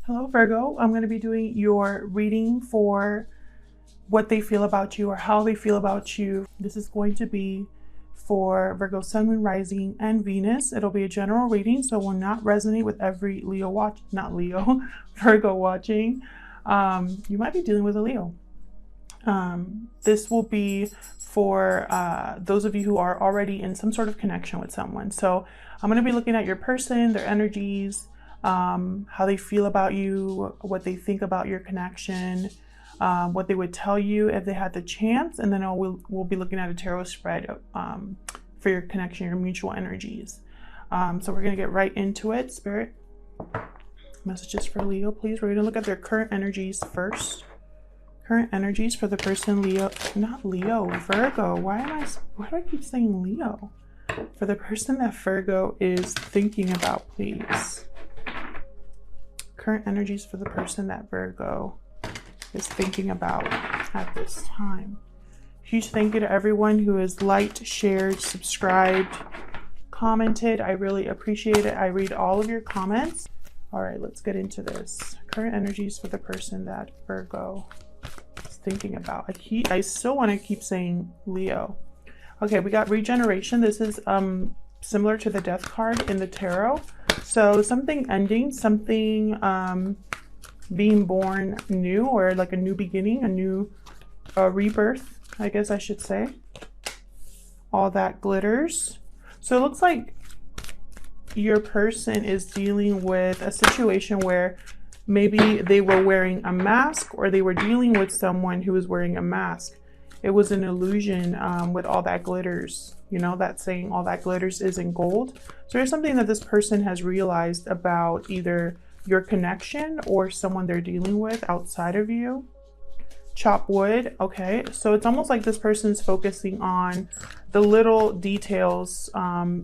Hello, Virgo. I'm going to be doing your reading for what they feel about you or how they feel about you. This is going to be for Virgo Sun, Moon, Rising, and Venus. It'll be a general reading, so it will not resonate with every Virgo watching. You might be dealing with a Leo. This will be for those of you who are already in some sort of connection with someone. So I'm going to be looking at your person, their energies, how they feel about you, what they think about your connection, what they would tell you if they had the chance, and then we'll be looking at a tarot spread for your connection, your mutual energies. So we're going to get right into it. Spirit, messages for Leo, please. We're going to look at their current energies first. Current energies for the person Virgo. Why do I keep saying Leo? For the person that Virgo is thinking about, please. Current energies for the person that Virgo is thinking about at this time. Huge thank you to everyone who has liked, shared, subscribed, commented. I really appreciate it. I read all of your comments. All right, let's get into this. Current energies for the person that Virgo is thinking about. I still want to keep saying Leo. Okay, we got regeneration. This is similar to the death card in the tarot. So something ending, something being born new, or like a new beginning, a new rebirth, I guess I should say. All that glitters. So it looks like your person is dealing with a situation where maybe they were wearing a mask, or they were dealing with someone who was wearing a mask. It was an illusion with all that glitters. You know, that saying, all that glitters isn't gold. So there's something that this person has realized about either your connection or someone they're dealing with outside of you. Chop wood. Okay, so it's almost like this person's focusing on the little details,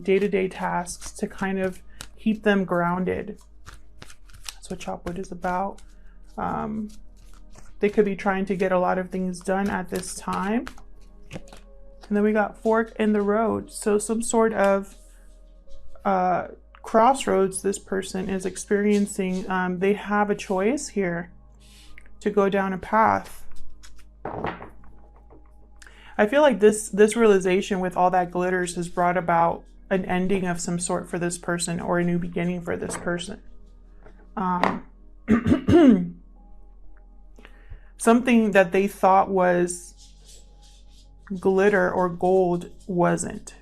day-to-day tasks to kind of keep them grounded. That's what chop wood is about. They could be trying to get a lot of things done at this time. And then we got fork in the road. So some sort of crossroads this person is experiencing. They have a choice here to go down a path. I feel like this realization with all that glitters has brought about an ending of some sort for this person, or a new beginning for this person. Something that they thought was glitter or gold wasn't.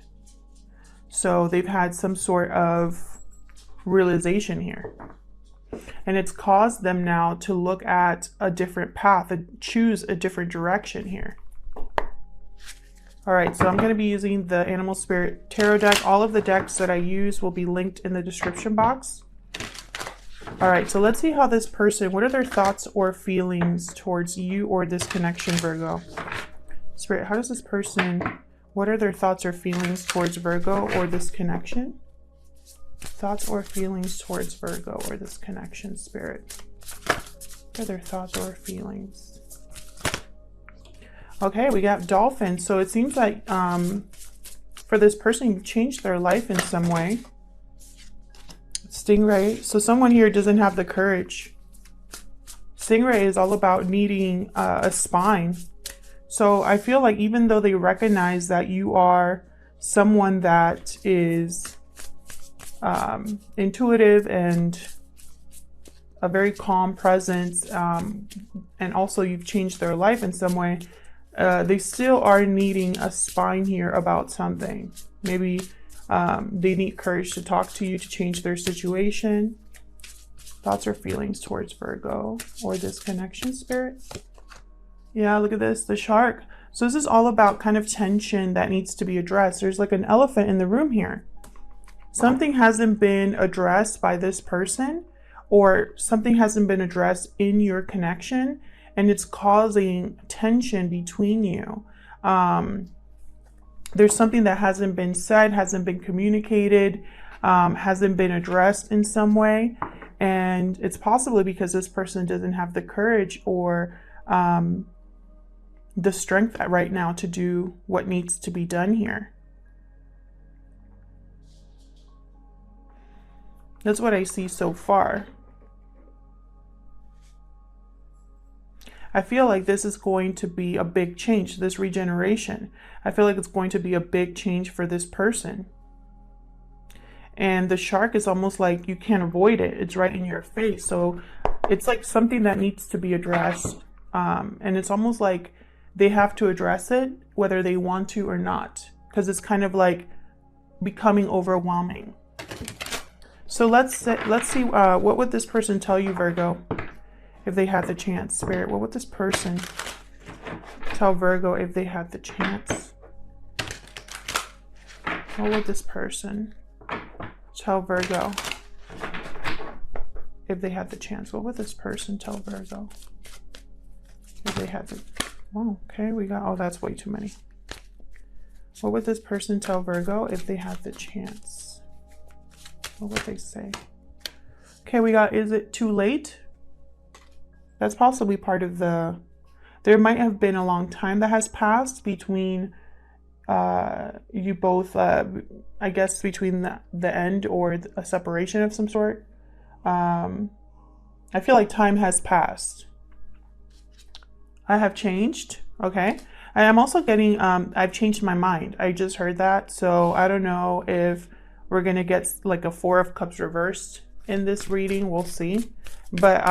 So they've had some sort of realization here. And it's caused them now to look at a different path, choose a different direction here. All right, so I'm going to be using the Animal Spirit Tarot deck. All of the decks that I use will be linked in the description box. All right, so let's see how this person, what are their thoughts or feelings towards you or this connection, Virgo? Spirit, how does this person, what are their thoughts or feelings towards Virgo or this connection? Thoughts or feelings towards Virgo or this connection, Spirit. What are their thoughts or feelings? Okay, we got dolphin. So it seems like for this person, you've changed their life in some way. Stingray. So someone here doesn't have the courage. Stingray is all about needing a spine. So I feel like even though they recognize that you are someone that is intuitive and a very calm presence, and also you've changed their life in some way, they still are needing a spine here about something. Maybe they need courage to talk to you to change their situation. Thoughts or feelings towards Virgo or this connection, Spirit. Yeah, look at this, the shark. So this is all about kind of tension that needs to be addressed. There's like an elephant in the room here. Something hasn't been addressed by this person, or something hasn't been addressed in your connection, and it's causing tension between you. There's something that hasn't been said, hasn't been communicated, hasn't been addressed in some way. And it's possibly because this person doesn't have the courage or the strength right now to do what needs to be done here. That's what I see so far. I feel like this is going to be a big change, this regeneration. I feel like it's going to be a big change for this person. And the shark is almost like you can't avoid it. It's right in your face. So it's like something that needs to be addressed. And it's almost like they have to address it, whether they want to or not, because it's kind of like becoming overwhelming. So let's see, what would this person tell you, Virgo, if they had the chance? Spirit, what would this person tell Virgo if they had the chance? What would this person tell Virgo if they had the chance? What would this person tell Virgo if they had the... Oh, okay, we got... Oh, that's way too many. What would this person tell Virgo if they had the chance? What would they say? Okay, we got, is it too late? That's possibly part of the... There might have been a long time that has passed between you both, I guess, between the end or a separation of some sort. I feel like time has passed. I have changed. Okay. I am also getting, I've changed my mind. I just heard that. So I don't know if we're going to get like a 4 of Cups reversed in this reading. We'll see. But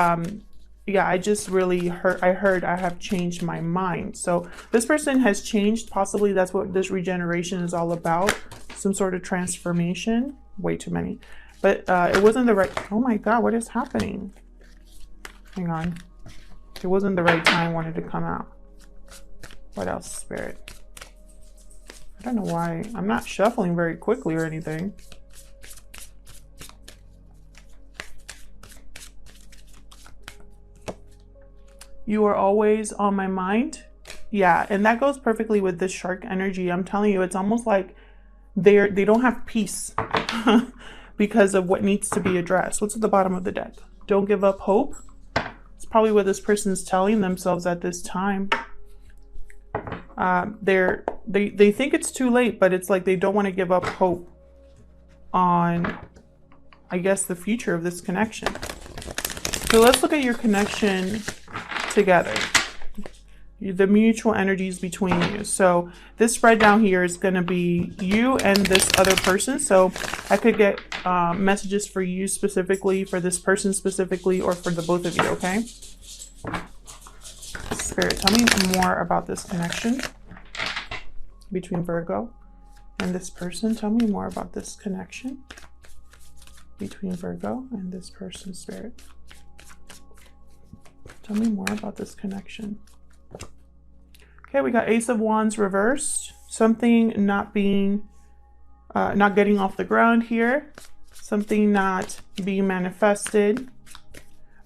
yeah, I just really heard, I have changed my mind. So this person has changed. Possibly that's what this regeneration is all about. Some sort of transformation. Way too many. But it wasn't the right... Oh my God, what is happening? Hang on. It wasn't the right time. Wanted to come out. What else, Spirit? I don't know why. I'm not shuffling very quickly or anything. You are always on my mind. Yeah, and that goes perfectly with this shark energy. I'm telling you, it's almost like they don't have peace because of what needs to be addressed. What's at the bottom of the deck? Don't give up hope. It's probably what this person's telling themselves at this time. They think it's too late, but it's like they don't want to give up hope on, I guess, the future of this connection. So let's look at your connection together. The mutual energies between you. So this spread down here is going to be you and this other person. So I could get messages for you specifically, for this person specifically, or for the both of you, okay? Spirit, tell me more about this connection between Virgo and this person. Tell me more about this connection between Virgo and this person, Spirit. Tell me more about this connection. Okay, we got Ace of Wands reversed. Something not being, not getting off the ground here. Something not being manifested.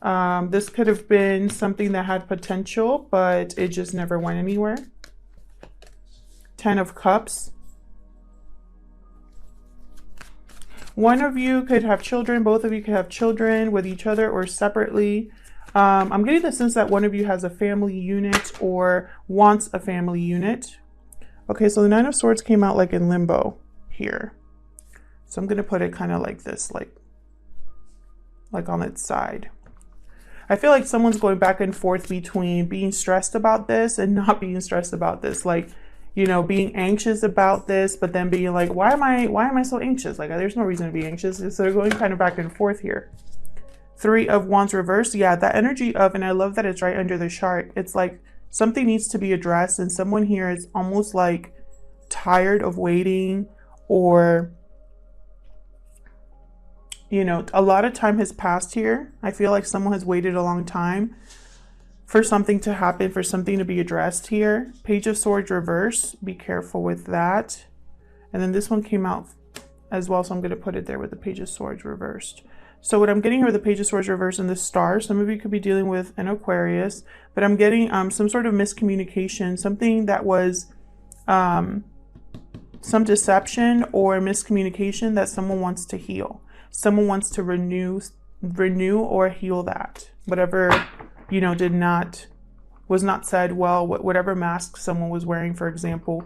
This could have been something that had potential, but it just never went anywhere. 10 of Cups. One of you could have children. Both of you could have children with each other or separately. I'm getting the sense that one of you has a family unit or wants a family unit. Okay, so the 9 of Swords came out like in limbo here. So I'm going to put it kind of like this, like on its side. I feel like someone's going back and forth between being stressed about this and not being stressed about this. Like, you know, being anxious about this, but then being like, why am I so anxious? Like, there's no reason to be anxious. So they're going kind of back and forth here. 3 of Wands reversed. Yeah, that energy of, and I love that it's right under the shark. It's like something needs to be addressed, and someone here is almost like tired of waiting, or, you know, a lot of time has passed here. I feel like someone has waited a long time for something to happen, for something to be addressed here. Page of Swords reverse. Be careful with that. And then this one came out as well, so I'm going to put it there with the Page of Swords reversed. So what I'm getting here with the Page of Swords reversed and the Star, some of you could be dealing with an Aquarius, but I'm getting some sort of miscommunication, something that was some deception or miscommunication that someone wants to heal. Someone wants to renew or heal that. Whatever, you know, was not said well, whatever mask someone was wearing, for example,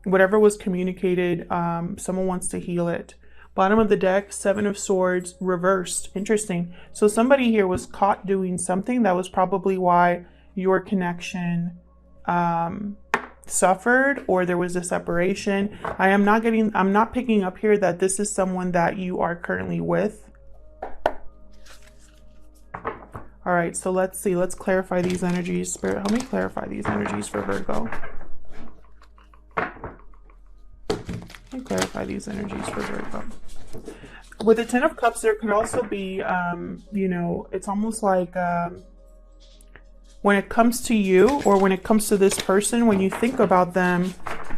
whatever was communicated, someone wants to heal it. Bottom of the deck, Seven of Swords reversed. Interesting. So somebody here was caught doing something. That was probably why your connection suffered, or there was a separation. I'm not picking up here that this is someone that you are currently with. All right, so let's see. Let's clarify these energies. Spirit, help me clarify these energies for Virgo. Clarify these energies for Virgo. With the Ten of Cups, there could also be, you know, it's almost like when it comes to you, or when it comes to this person, when you think about them,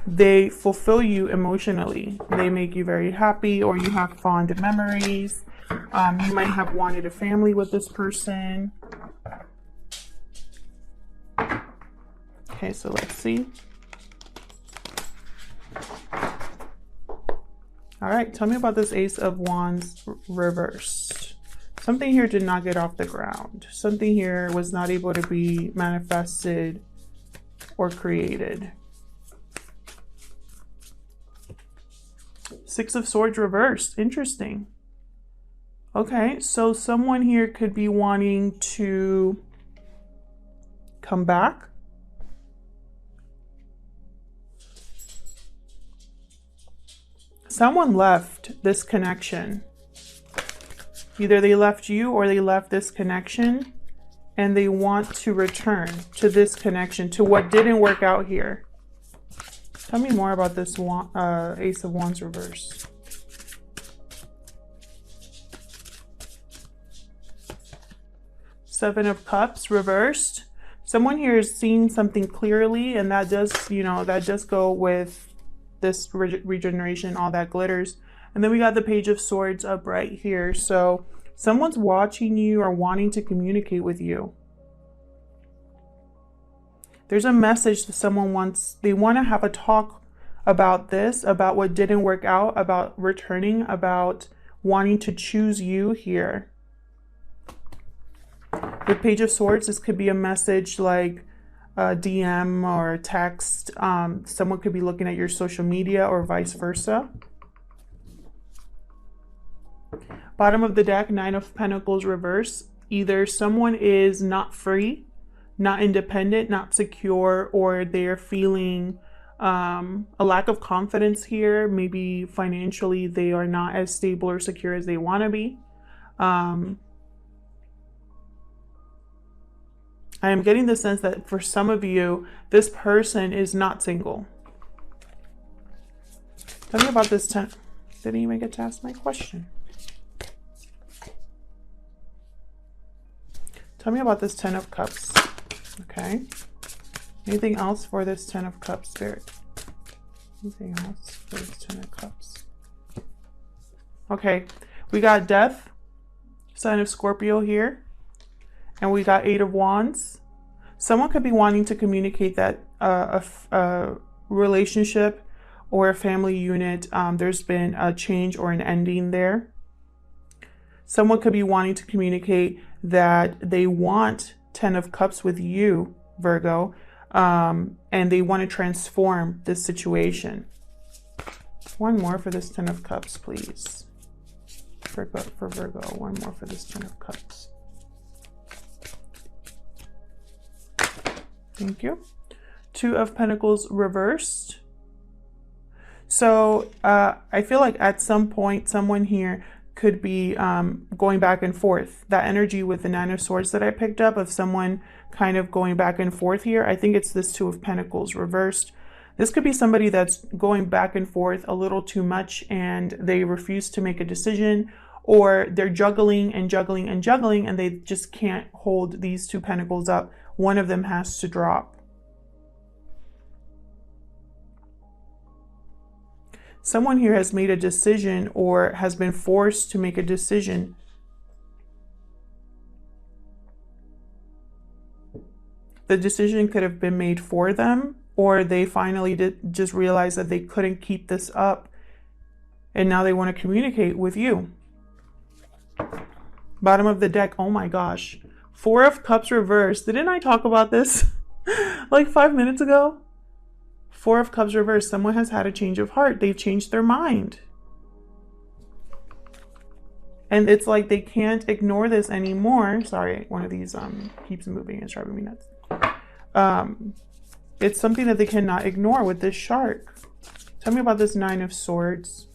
they fulfill you emotionally. They make you very happy, or you have fond memories. You might have wanted a family with this person. Okay, so let's see. All right, tell me about this Ace of Wands reversed. Something here did not get off the ground. Something here was not able to be manifested or created. Six of Swords reversed. Interesting. Okay, so someone here could be wanting to come back. Someone left this connection. Either they left you or they left this connection, and they want to return to this connection, to what didn't work out here. Tell me more about this Ace of Wands reverse. Seven of Cups reversed. Someone here is seeing something clearly, and that does, you know, that does go with this regeneration, all that glitters. And then we got the Page of Swords up right here. So someone's watching you or wanting to communicate with you. There's a message that someone wants. They want to have a talk about this, about what didn't work out, about returning, about wanting to choose you here. With Page of Swords, this could be a message like a DM or a text. Someone could be looking at your social media, or vice versa. Bottom of the deck, Nine of Pentacles reverse. Either someone is not free, not independent, not secure, or they're feeling a lack of confidence here. Maybe financially they are not as stable or secure as they want to be. I am getting the sense that for some of you, this person is not single. Tell me about this Didn't even get to ask my question. Tell me about this Ten of Cups. Okay. Anything else for this Ten of Cups, Spirit? Anything else for this Ten of Cups? Okay. We got Death, sign of Scorpio here. And we got Eight of Wands. Someone could be wanting to communicate that a relationship or a family unit, there's been a change or an ending there. Someone could be wanting to communicate that they want Ten of Cups with you, Virgo, and they want to transform this situation. One more for this Ten of Cups, please. For Virgo, one more for this Ten of Cups. Thank you. Two of Pentacles reversed. So I feel like at some point, someone here could be going back and forth. That energy with the Nine of Swords that I picked up, of someone kind of going back and forth here. I think it's this Two of Pentacles reversed. This could be somebody that's going back and forth a little too much, and they refuse to make a decision, or they're juggling and juggling and juggling, and they just can't hold these two pentacles up. One of them has to drop. Someone here has made a decision, or has been forced to make a decision. The decision could have been made for them, or they finally just realized that they couldn't keep this up, and now they want to communicate with you. Bottom of the deck, oh my gosh. Four of Cups reversed. Didn't I talk about this like 5 minutes ago? Four of Cups reversed. Someone has had a change of heart. They've changed their mind. And it's like they can't ignore this anymore. Sorry, one of these keeps moving and driving me nuts. It's something that they cannot ignore with this shark. Tell me about this Nine of Swords.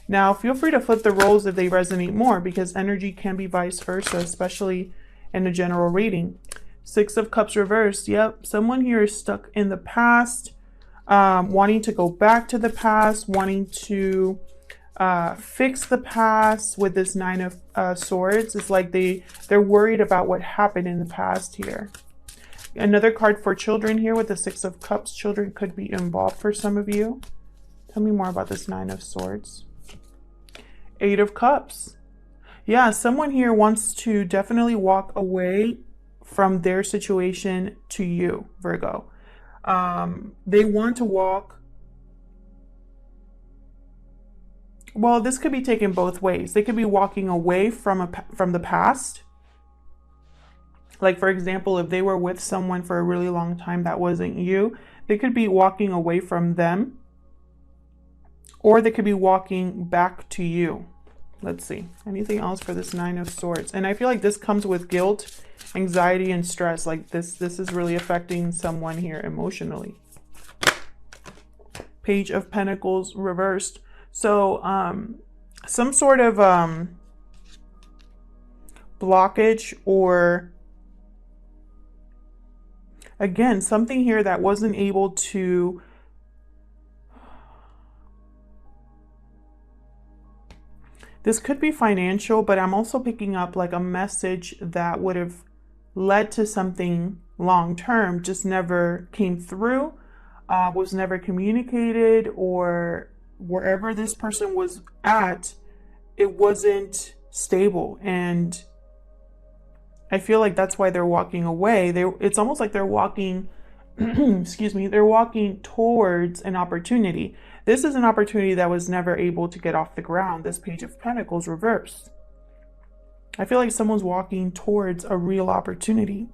Now, feel free to flip the roles if they resonate more, because energy can be vice versa, especially in a general reading. Six of Cups reversed. Yep, someone here is stuck in the past, wanting to go back to the past, wanting to fix the past with this Nine of Swords. It's like they're worried about what happened in the past here. Another card for children here with the Six of Cups. Children could be involved for some of you. Tell me more about this Nine of Swords. Eight of Cups. Yeah, someone here wants to definitely walk away from their situation to you, Virgo. They want to walk. Well, this could be taken both ways. They could be walking away from the past. Like, for example, if they were with someone for a really long time that wasn't you, they could be walking away from them. Or they could be walking back to you. Let's see. Anything else for this Nine of Swords? And I feel like this comes with guilt, anxiety, and stress. Like this is really affecting someone here emotionally. Page of Pentacles reversed. So some sort of blockage, or again, something here that wasn't able to this could be financial, but I'm also picking up like a message that would have led to something long-term, just never came through, was never communicated, or wherever this person was at, it wasn't stable. And I feel like that's why they're walking away. It's almost like they're walking, excuse me, they're walking towards an opportunity. This is an opportunity that was never able to get off the ground. This Page of Pentacles reversed. I feel like someone's walking towards a real opportunity.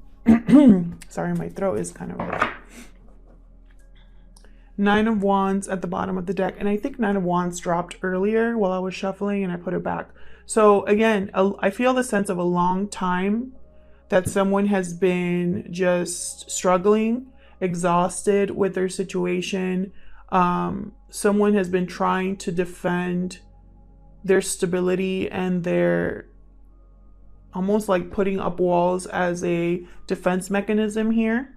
Sorry, my throat is kind of red. Nine of Wands at the bottom of the deck. And I think Nine of Wands dropped earlier while I was shuffling, and I put it back. So again, I feel the sense of a long time that someone has been just struggling, exhausted with their situation. Someone has been trying to defend their stability, and they're almost like putting up walls as a defense mechanism here.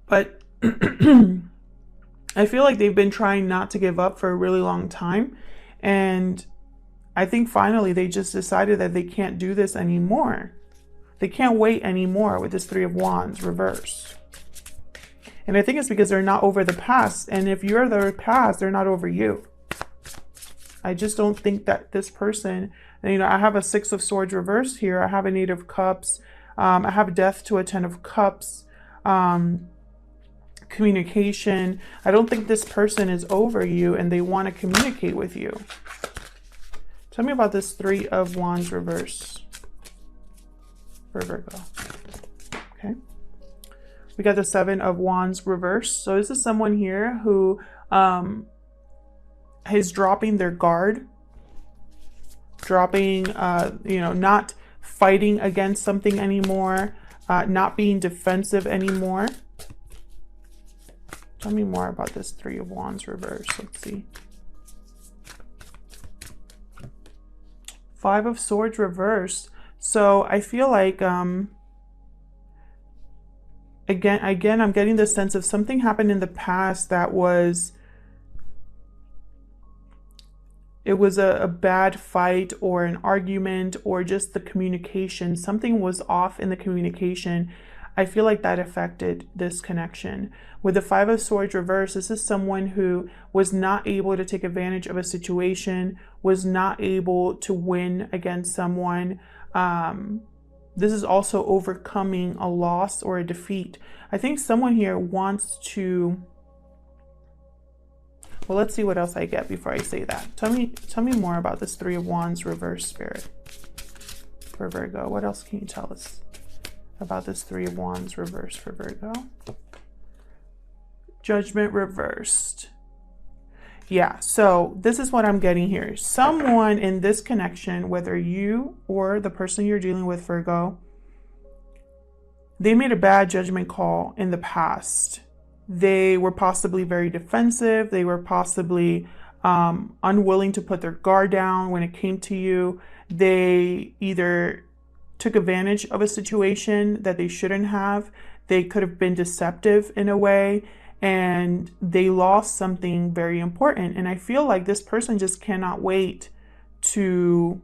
But I feel like they've been trying not to give up for a really long time. And I think finally they just decided that they can't do this anymore. They can't wait anymore with this Three of Wands reverse. And I think it's because they're not over the past. And if you're their past, they're not over you. I just don't think that this person, you know, I have a Six of Swords reversed here. I have an Eight of Cups. I have Death to a Ten of Cups. Communication. I don't think this person is over you and they want to communicate with you. Tell me about this Three of Wands reverse for Virgo. Okay. We got the Seven of Wands reverse. So this is someone here who is dropping their guard, dropping, not fighting against something anymore, not being defensive anymore. Tell me more about this Three of Wands reverse. Let's see. Five of Swords reversed. So I feel like, again, I'm getting the sense of something happened in the past that was, it was a bad fight or an argument or just the communication. Something was off in the communication. I feel like that affected this connection. With the Five of Swords reverse, this is someone who was not able to take advantage of a situation, was not able to win against someone. This is also overcoming a loss or a defeat. I think someone here wants to... Well, let's see what else I get before I say that. Tell me more about this Three of Wands reverse, Spirit, for Virgo. What else can you tell us about this Three of Wands reverse for Virgo? Judgment reversed. Yeah, so this is what I'm getting here. Someone in this connection, whether you or the person you're dealing with, Virgo, they made a bad judgment call in the past. They were possibly very defensive. They were possibly unwilling to put their guard down when it came to you. They either took advantage of a situation that they shouldn't have. They could have been deceptive in a way, and they lost something very important. And I feel like this person just cannot wait to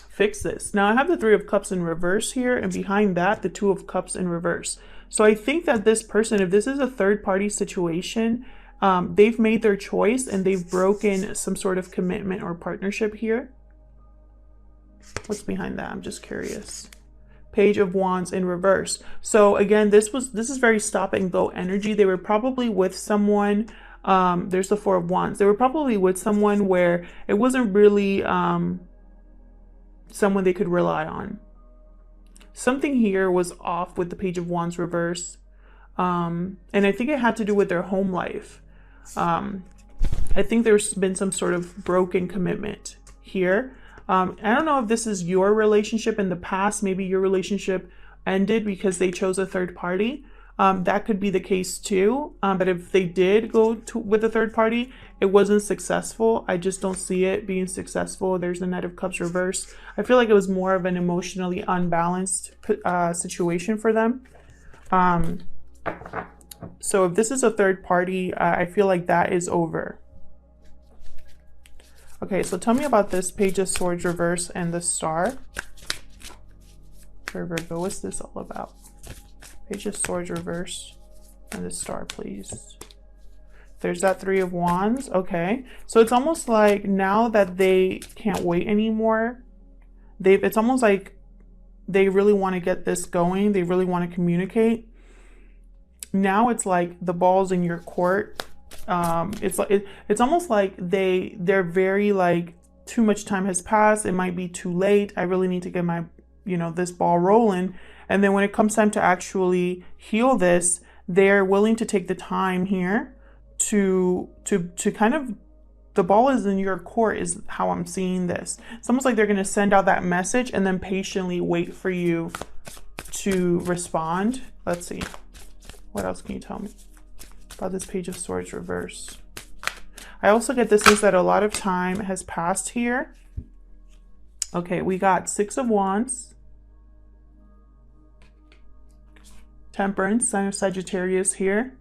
fix this. Now I have the Three of Cups in reverse here, and behind that, the Two of Cups in reverse. So I think that this person, if this is a third party situation, they've made their choice and they've broken some sort of commitment or partnership here. What's behind that? I'm just curious. Page of Wands in reverse. So again, this is very stop and go energy. They were probably with someone. There's the Four of Wands. They were probably with someone where it wasn't really someone they could rely on. Something here was off with the Page of Wands reverse. And I think it had to do with their home life. I think there's been some sort of broken commitment here. I don't know if this is your relationship in the past. Maybe your relationship ended because they chose a third party. That could be the case too. But if they did go with a third party, it wasn't successful. I just don't see it being successful. There's the Knight of Cups reverse. I feel like it was more of an emotionally unbalanced situation for them. So if this is a third party, I feel like that is over. Okay, so tell me about this Page of Swords reverse and the Star. For Virgo, what's this all about? Page of Swords reverse and the Star, please. There's that Three of Wands. Okay, so it's almost like now that they can't wait anymore, it's almost like they really want to get this going. They really want to communicate. Now it's like the ball's in your court. It's almost like they're very like, too much time has passed. It might be too late. I really need to get my, this ball rolling. And then when it comes time to actually heal this, they're willing to take the time here to kind of, the ball is in your court is how I'm seeing this. It's almost like they're going to send out that message and then patiently wait for you to respond. Let's see. What else can you tell me about this Page of Swords reverse? I also get this sense that a lot of time has passed here. Okay, we got Six of Wands, Temperance, sign of Sagittarius here.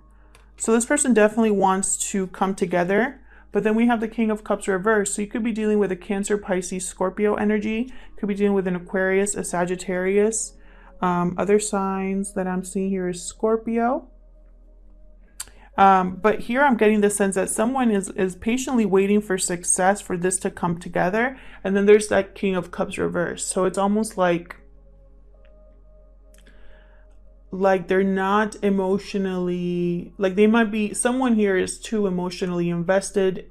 So this person definitely wants to come together. But then we have the King of Cups reverse. So you could be dealing with a Cancer, Pisces, Scorpio energy. Could be dealing with an Aquarius, a Sagittarius. Other signs that I'm seeing here is Scorpio. But here I'm getting the sense that someone is patiently waiting for success for this to come together. And then there's that King of Cups reverse. So it's almost like they're not emotionally, like they might be, someone here is too emotionally invested.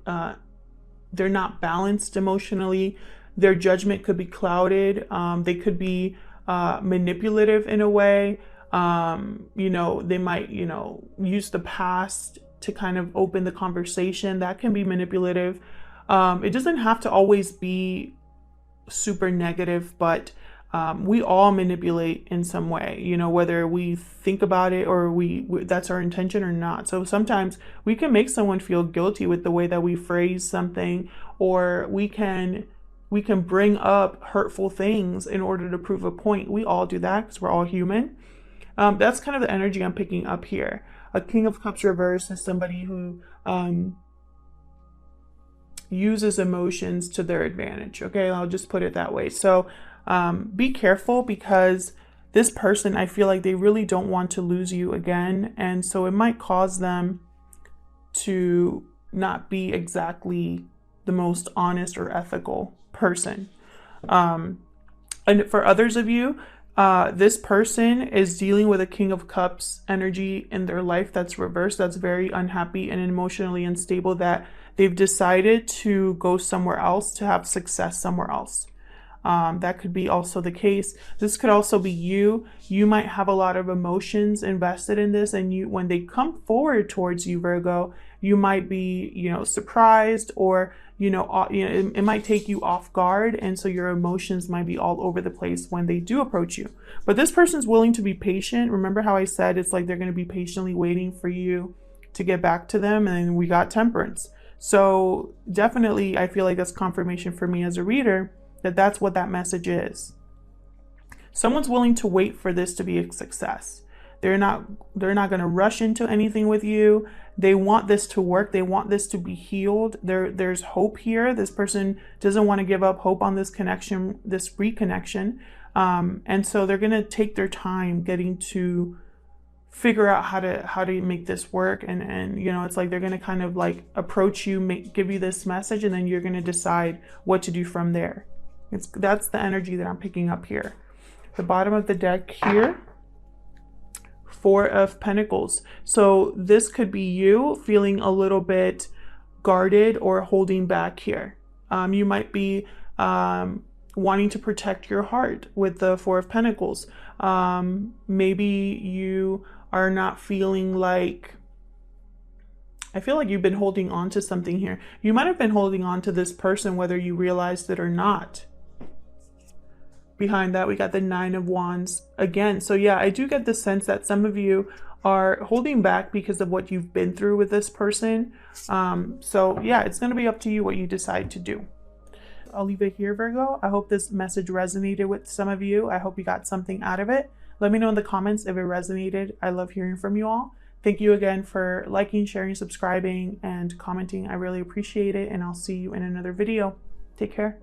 They're not balanced emotionally. Their judgment could be clouded. They could be manipulative in a way. They might, use the past to kind of open the conversation. That can be manipulative. It doesn't have to always be super negative, but we all manipulate in some way, whether we think about it or that's our intention or not. So sometimes we can make someone feel guilty with the way that we phrase something, or we can bring up hurtful things in order to prove a point. We all do that because we're all human. That's kind of the energy I'm picking up here. A King of Cups reverse is somebody who uses emotions to their advantage. Okay, I'll just put it that way. So be careful, because this person, I feel like they really don't want to lose you again. And so it might cause them to not be exactly the most honest or ethical person. And for others of you, this person is dealing with a King of Cups energy in their life that's reversed, that's very unhappy and emotionally unstable, that they've decided to go somewhere else to have success somewhere else. That could be also the case. This could also be you. You might have a lot of emotions invested in this, and when they come forward towards you, Virgo, you might be, surprised, or, it might take you off guard. And so your emotions might be all over the place when they do approach you. But this person's willing to be patient. Remember how I said it's like they're going to be patiently waiting for you to get back to them. And then we got Temperance. So definitely, I feel like that's confirmation for me as a reader that that's what that message is. Someone's willing to wait for this to be a success. They're not going to rush into anything with you. They want this to work. They want this to be healed. There's hope here. This person doesn't want to give up hope on this connection, this reconnection. And so they're going to take their time getting to figure out how to make this work. And it's like they're going to kind of like approach you, give you this message, and then you're going to decide what to do from there. That's the energy that I'm picking up here. The bottom of the deck here, Four of Pentacles. So this could be you feeling a little bit guarded or holding back here. You might be wanting to protect your heart with the Four of Pentacles. Maybe you are not feeling like, I feel like you've been holding on to something here. You might have been holding on to this person, whether you realized it or not. Behind that, we got the Nine of Wands again. So yeah, I do get the sense that some of you are holding back because of what you've been through with this person. So yeah, it's going to be up to you what you decide to do. I'll leave it here, Virgo. I hope this message resonated with some of you. I hope you got something out of it. Let me know in the comments if it resonated. I love hearing from you all. Thank you again for liking, sharing, subscribing, and commenting. I really appreciate it, and I'll see you in another video. Take care.